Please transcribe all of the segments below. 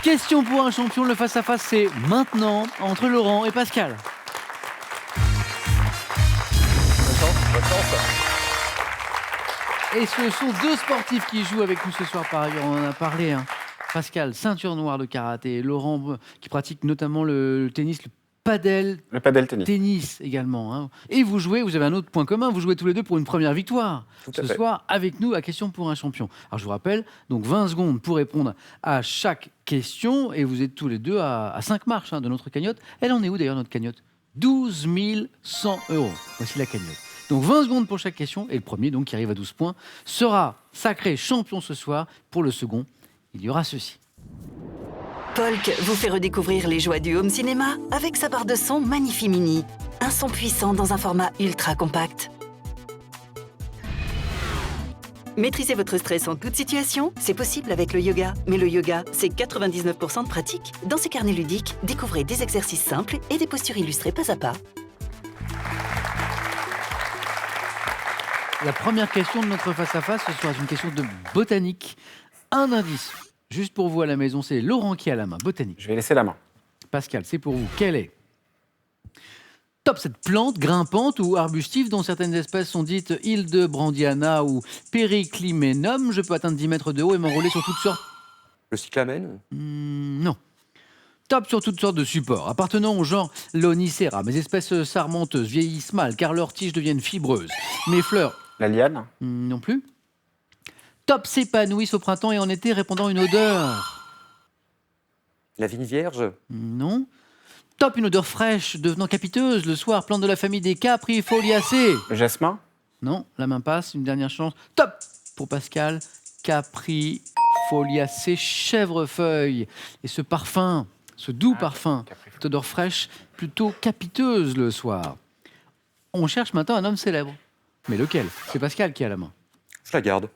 Question pour un champion, le face-à-face, c'est maintenant entre Laurent et Pascal. Bonne chance. Et ce sont deux sportifs qui jouent avec nous ce soir, par ailleurs, on en a parlé. Pascal, ceinture noire de karaté. Laurent, qui pratique notamment le tennis, le padel tennis également. Et vous avez un autre point commun, vous jouez tous les deux pour une première victoire ce soir avec nous à Question pour un champion. Alors je vous rappelle, donc 20 secondes pour répondre à chaque question et vous êtes tous les deux à 5 marches de notre cagnotte. Elle en est où d'ailleurs notre cagnotte ? 12 100 €. Voici la cagnotte. Donc 20 secondes pour chaque question et le premier donc qui arrive à 12 points sera sacré champion ce soir. Pour le second, il y aura ceci. Polk vous fait redécouvrir les joies du home cinéma avec sa barre de son Magnifi-Mini. Un son puissant dans un format ultra compact. Maîtriser votre stress en toute situation, c'est possible avec le yoga. Mais le yoga, c'est 99% de pratique. Dans ces carnets ludiques, découvrez des exercices simples et des postures illustrées pas à pas. La première question de notre face-à-face, ce soir, est une question de botanique. Un indice, juste pour vous à la maison, c'est Laurent qui a la main. Botanique. Je vais laisser la main. Pascal, c'est pour vous. Quelle est top cette plante grimpante ou arbustive dont certaines espèces sont dites Hildebrandiana ou Periclymenum. Je peux atteindre 10 mètres de haut et m'enrouler sur toutes sortes. Le cyclamen Non. Top sur toutes sortes de supports. Appartenant au genre Lonicera, mes espèces sarmenteuses vieillissent mal car leurs tiges deviennent fibreuses. Mes fleurs... La liane Non plus. Top s'épanouissent au printemps et en été répandant une odeur. La vigne vierge Non. Top une odeur fraîche devenant capiteuse le soir, plante de la famille des Caprifoliacées. Le jasmin Non, la main passe, une dernière chance. Top pour Pascal, Caprifoliacées chèvrefeuille. Et ce parfum, ce doux parfum, cette odeur fraîche, plutôt capiteuse le soir. On cherche maintenant un homme célèbre. Mais lequel ? C'est Pascal qui a la main. Je la garde.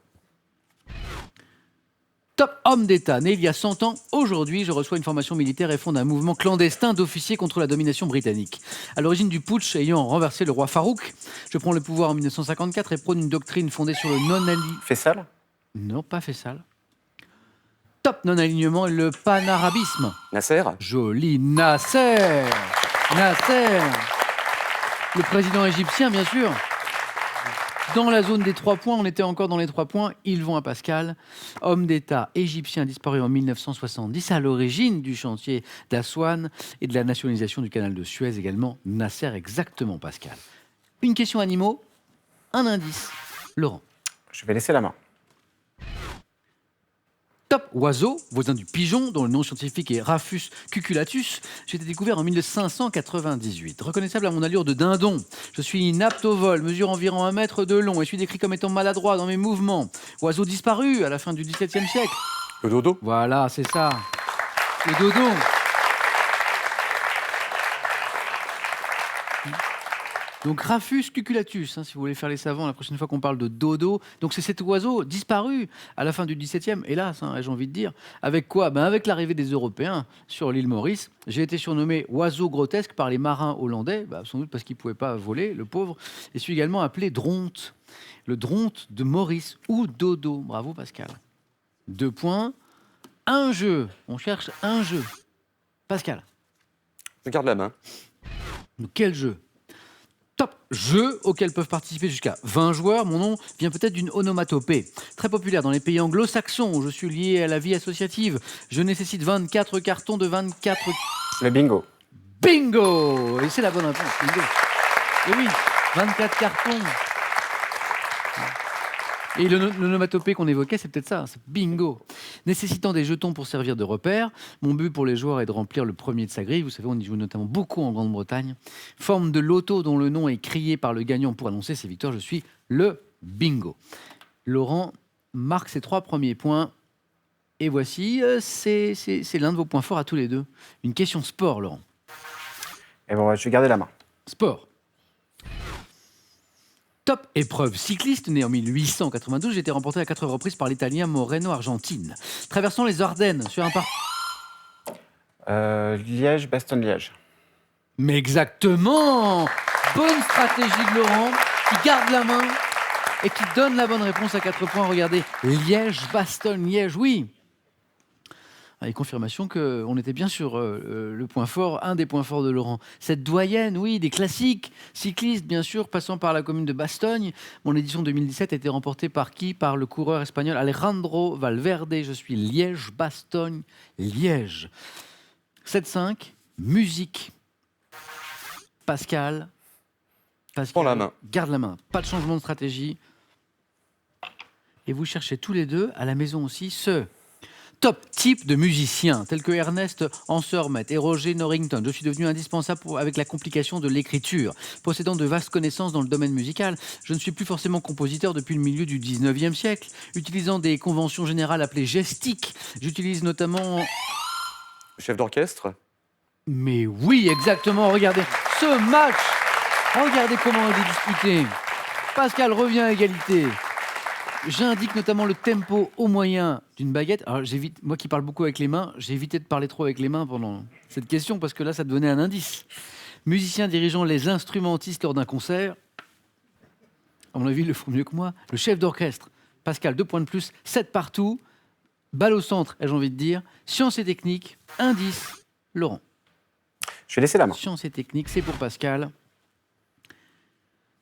Top homme d'État, né il y a 100 ans, aujourd'hui, je reçois une formation militaire et fonde un mouvement clandestin d'officiers contre la domination britannique. À l'origine du putsch ayant renversé le roi Farouk, je prends le pouvoir en 1954 et prône une doctrine fondée sur le non-alignement. Fessal ? Non, pas Fessal. Top non-alignement et le panarabisme. Nasser ? Joli Nasser. Nasser. Le président égyptien, bien sûr. Dans la zone des 3 points, on était encore dans les 3 points, ils vont à Pascal. Homme d'État égyptien disparu en 1970, à l'origine du chantier d'Aswan et de la nationalisation du canal de Suez également. Nasser, exactement Pascal. Une question animaux, un indice. Laurent. Je vais laisser la main. Top oiseau, voisin du pigeon, dont le nom scientifique est Raphus cuculatus. J'ai été découvert en 1598. Reconnaissable à mon allure de dindon. Je suis inapte au vol, mesure environ 1 mètre de long et suis décrit comme étant maladroit dans mes mouvements. Oiseau disparu à la fin du XVIIe siècle. Le dodo ? Voilà, c'est ça. Le dodo. Donc Raphus cuculatus, si vous voulez faire les savants la prochaine fois qu'on parle de dodo. Donc c'est cet oiseau disparu à la fin du XVIIe, hélas, j'ai envie de dire. Avec quoi ? Avec l'arrivée des Européens sur l'île Maurice. J'ai été surnommé oiseau grotesque par les marins hollandais, sans doute parce qu'ils ne pouvaient pas voler, le pauvre. Et suis également appelé dronte, le dronte de Maurice ou dodo. Bravo Pascal. 2 points. Un jeu, on cherche un jeu. Pascal. Je garde la main. Donc, quel jeu ? Top jeu auquel peuvent participer jusqu'à 20 joueurs. Mon nom vient peut-être d'une onomatopée. Très populaire dans les pays anglo-saxons où je suis lié à la vie associative. Je nécessite 24 cartons de 24... Le bingo. Bingo ! Et c'est la bonne réponse, bingo. Et oui, 24 cartons. Et l'onomatopée qu'on évoquait, c'est peut-être ça, c'est bingo. Nécessitant des jetons pour servir de repère, mon but pour les joueurs est de remplir le premier de sa grille. Vous savez, on y joue notamment beaucoup en Grande-Bretagne. Forme de loto dont le nom est crié par le gagnant pour annoncer ses victoires. Je suis le bingo. Laurent marque ses 3 premiers points. Et voici, c'est l'un de vos points forts à tous les deux. Une question sport, Laurent. Et bon, je vais garder la main. Sport. Top épreuve cycliste, née en 1892, j'ai été remporté à 4 reprises par l'Italien Moreno Argentine. Traversant les Ardennes sur un Liège, Bastogne-Liège. Mais exactement ! Bonne stratégie de Laurent, qui garde la main et qui donne la bonne réponse à 4 points. Regardez, Liège, Bastogne, Liège, oui. Et confirmation qu'on était bien sur le point fort, un des points forts de Laurent. Cette doyenne, oui, des classiques, cyclistes bien sûr, passant par la commune de Bastogne. Mon édition 2017 a été remportée par qui? Par le coureur espagnol Alejandro Valverde. Je suis Liège, Bastogne, Liège. 7-5, musique. Pascal. Prends la main. Garde la main. Pas de changement de stratégie. Et vous cherchez tous les deux, à la maison aussi, ce top type de musicien, tels que Ernest Ansermet et Roger Norrington. Je suis devenu indispensable avec la complication de l'écriture. Possédant de vastes connaissances dans le domaine musical, je ne suis plus forcément compositeur depuis le milieu du 19e siècle. Utilisant des conventions générales appelées gestiques, j'utilise notamment... Chef d'orchestre. Mais oui, exactement, regardez ce match. Regardez comment il est disputé. Pascal revient à égalité. J'indique notamment le tempo au moyen d'une baguette. Alors, moi qui parle beaucoup avec les mains, j'ai évité de parler trop avec les mains pendant cette question parce que là, ça devenait un indice. Musicien dirigeant les instrumentistes lors d'un concert. À mon avis, ils le font mieux que moi. Le chef d'orchestre. Pascal, 2 points de plus, 7 partout. Balle au centre, ai-je envie de dire. Sciences et techniques, indice, Laurent. Je vais laisser la main. Sciences et techniques, c'est pour Pascal.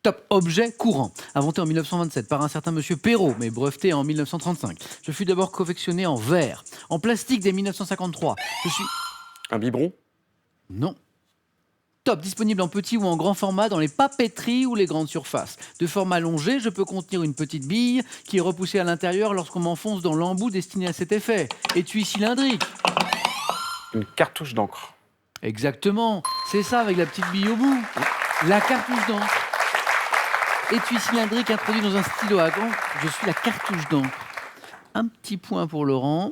Top objet courant, inventé en 1927 par un certain monsieur Perrault, mais breveté en 1935. Je fus d'abord confectionné en verre, en plastique dès 1953. Je suis... Un biberon. Non. Top, disponible en petit ou en grand format dans les papeteries ou les grandes surfaces. De forme allongée, je peux contenir une petite bille qui est repoussée à l'intérieur lorsqu'on m'enfonce dans l'embout destiné à cet effet. Étui cylindrique. Une cartouche d'encre. Exactement, c'est ça avec la petite bille au bout. La cartouche d'encre. Étui cylindrique introduit dans un stylo à encre. Je suis la cartouche d'encre. Un petit point pour Laurent.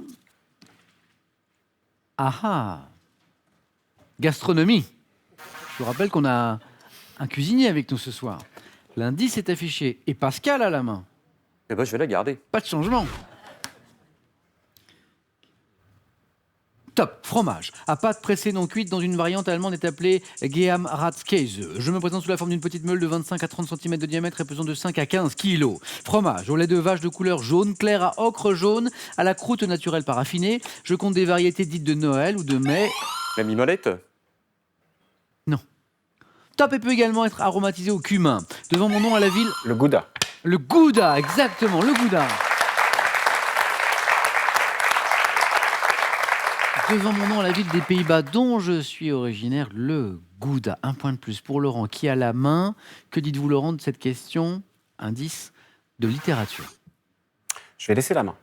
Ah ah. Gastronomie. Je vous rappelle qu'on a un cuisinier avec nous ce soir. L'indice est affiché et Pascal à la main. Eh ben, je vais la garder. Pas de changement. Top, fromage, à pâte pressée non cuite dans une variante allemande est appelée Geheimratskäse. Je me présente sous la forme d'une petite meule de 25 à 30 cm de diamètre et pesant de 5 à 15 kg. Fromage, au lait de vache de couleur jaune clair à ocre jaune, à la croûte naturelle paraffinée. Je compte des variétés dites de Noël ou de mai. La mimolette. Non. Top et peut également être aromatisé au cumin. Devant mon nom à la ville... Le gouda. Le gouda, exactement, le gouda. Devant mon nom à la ville des Pays-Bas dont je suis originaire, le gouda. 1 point de plus pour Laurent qui a la main. Que dites-vous Laurent de cette question? Indice de littérature. Je vais laisser la main.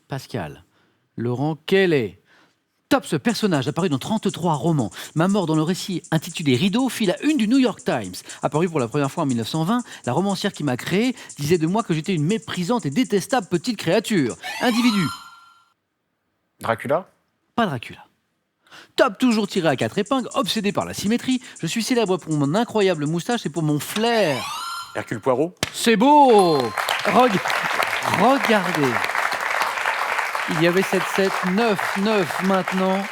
Pascal. Laurent, quel est? Top, ce personnage apparu dans 33 romans. Ma mort dans le récit intitulé Rideau fit la une du New York Times. Apparu pour la première fois en 1920, la romancière qui m'a créé disait de moi que j'étais une méprisante et détestable petite créature. Individu. Dracula. Pas Dracula. Top, toujours tiré à 4 épingles, obsédé par la symétrie. Je suis célèbre pour mon incroyable moustache et pour mon flair. Hercule Poirot. C'est beau. Regardez. Il y avait 7-7, 9-9 maintenant.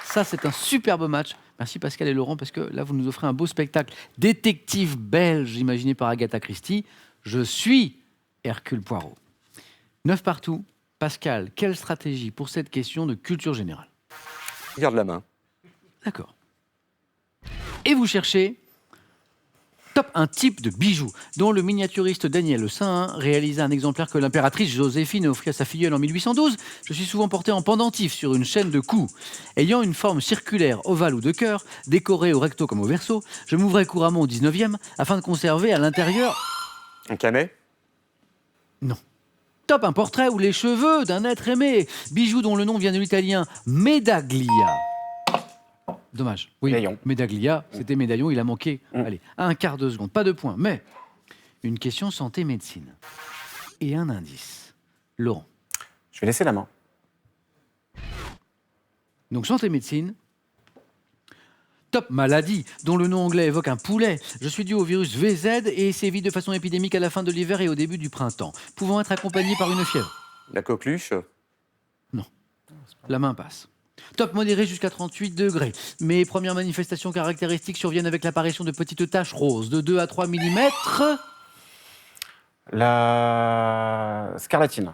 Ça, c'est un superbe match. Merci Pascal et Laurent, parce que là, vous nous offrez un beau spectacle. Détective belge, imaginé par Agatha Christie. Je suis Hercule Poirot. 9 partout. Pascal, quelle stratégie pour cette question de culture générale? Garde la main. D'accord. Et vous cherchez top, un type de bijou dont le miniaturiste Daniel Le Saint réalisa un exemplaire que l'impératrice Joséphine offrit à sa filleule en 1812. Je suis souvent porté en pendentif sur une chaîne de cou. Ayant une forme circulaire, ovale ou de cœur, décorée au recto comme au verso, je m'ouvrais couramment au 19e afin de conserver à l'intérieur... Un camet. Non. Top, un portrait ou les cheveux d'un être aimé. Bijou dont le nom vient de l'italien Medaglia. Dommage. Oui, Médaillon. Medaglia, c'était médaillon, il a manqué. Allez, un quart de seconde, pas de point. Mais une question santé-médecine. Et un indice. Laurent. Je vais laisser la main. Donc santé-médecine. Top, maladie, dont le nom anglais évoque un poulet. Je suis dû au virus VZ et sévit de façon épidémique à la fin de l'hiver et au début du printemps, pouvant être accompagné par une fièvre. La coqueluche. Non. La main passe. Top, modéré jusqu'à 38 degrés. Mes premières manifestations caractéristiques surviennent avec l'apparition de petites taches roses de 2 à 3 mm. La scarlatine.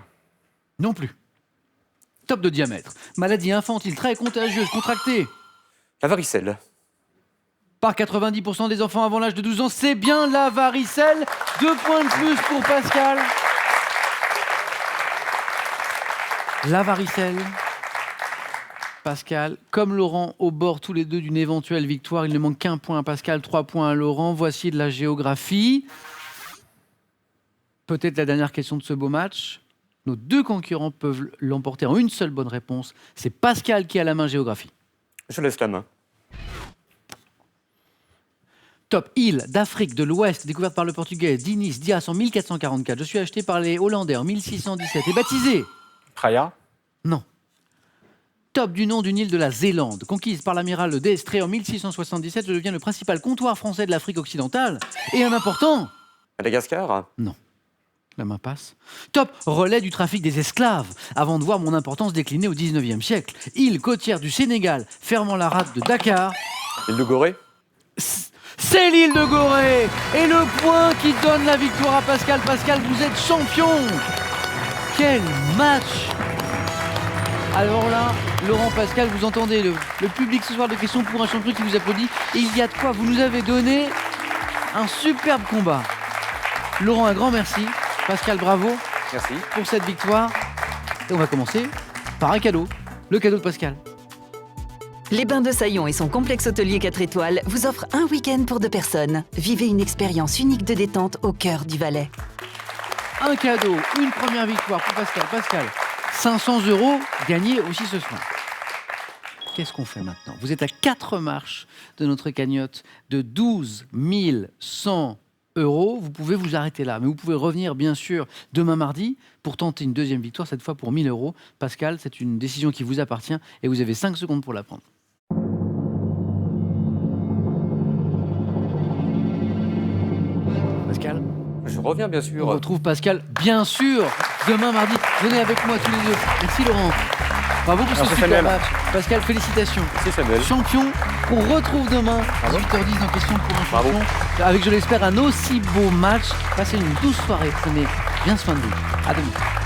Non plus. Top de diamètre. Maladie infantile très contagieuse, contractée La varicelle. par 90% des enfants avant l'âge de 12 ans. C'est bien la varicelle. 2 points de plus pour Pascal. La varicelle. Pascal, comme Laurent, au bord tous les deux d'une éventuelle victoire. Il ne manque qu'un point à Pascal, 3 points à Laurent. Voici de la géographie. Peut-être la dernière question de ce beau match. Nos deux concurrents peuvent l'emporter en une seule bonne réponse. C'est Pascal qui a la main géographie. Je laisse la main. Top île d'Afrique de l'Ouest, découverte par le Portugais Dinis Dias en 1444. Je suis acheté par les Hollandais en 1617 et baptisé. Praia. Non. Top du nom d'une île de la Zélande, conquise par l'amiral d'Estrée en 1677, je deviens le principal comptoir français de l'Afrique occidentale et un important. Madagascar. Non. La main passe. Top relais du trafic des esclaves, avant de voir mon importance décliner au 19e siècle. Île côtière du Sénégal, fermant la rade de Dakar. L'île de Gorée. C'est l'île de Gorée. Et le point qui donne la victoire à Pascal. Pascal, vous êtes champion. Quel match! Alors là, Laurent, Pascal, vous entendez le public ce soir de questions pour un champion qui vous applaudit. Et il y a de quoi, vous nous avez donné un superbe combat. Laurent, un grand merci. Pascal, bravo Merci. pour cette victoire. Et on va commencer par un cadeau. Le cadeau de Pascal. Les Bains de Saillon et son complexe hôtelier 4 étoiles vous offrent un week-end pour 2 personnes. Vivez une expérience unique de détente au cœur du Valais. Un cadeau, une première victoire pour Pascal. Pascal, 500 € gagnés aussi ce soir. Qu'est-ce qu'on fait maintenant? Vous êtes à 4 marches de notre cagnotte de 12 100 €. Vous pouvez vous arrêter là, mais vous pouvez revenir bien sûr demain mardi pour tenter une deuxième victoire, cette fois pour 1 000 €. Pascal, c'est une décision qui vous appartient et vous avez 5 secondes pour la prendre. Pascal, Je reviens bien on sûr. retrouve Pascal, bien sûr, demain mardi. Venez avec moi tous les deux. Merci Laurent. Bravo pour ce Merci, super Samuel. match. Pascal, félicitations. C'est Samuel. Champion, qu'on retrouve demain à Bravo. 18h10 dans Question pour un Bravo. champion. Avec, je l'espère, un aussi beau match. Passez une douce soirée. Prenez bien soin de vous. À demain.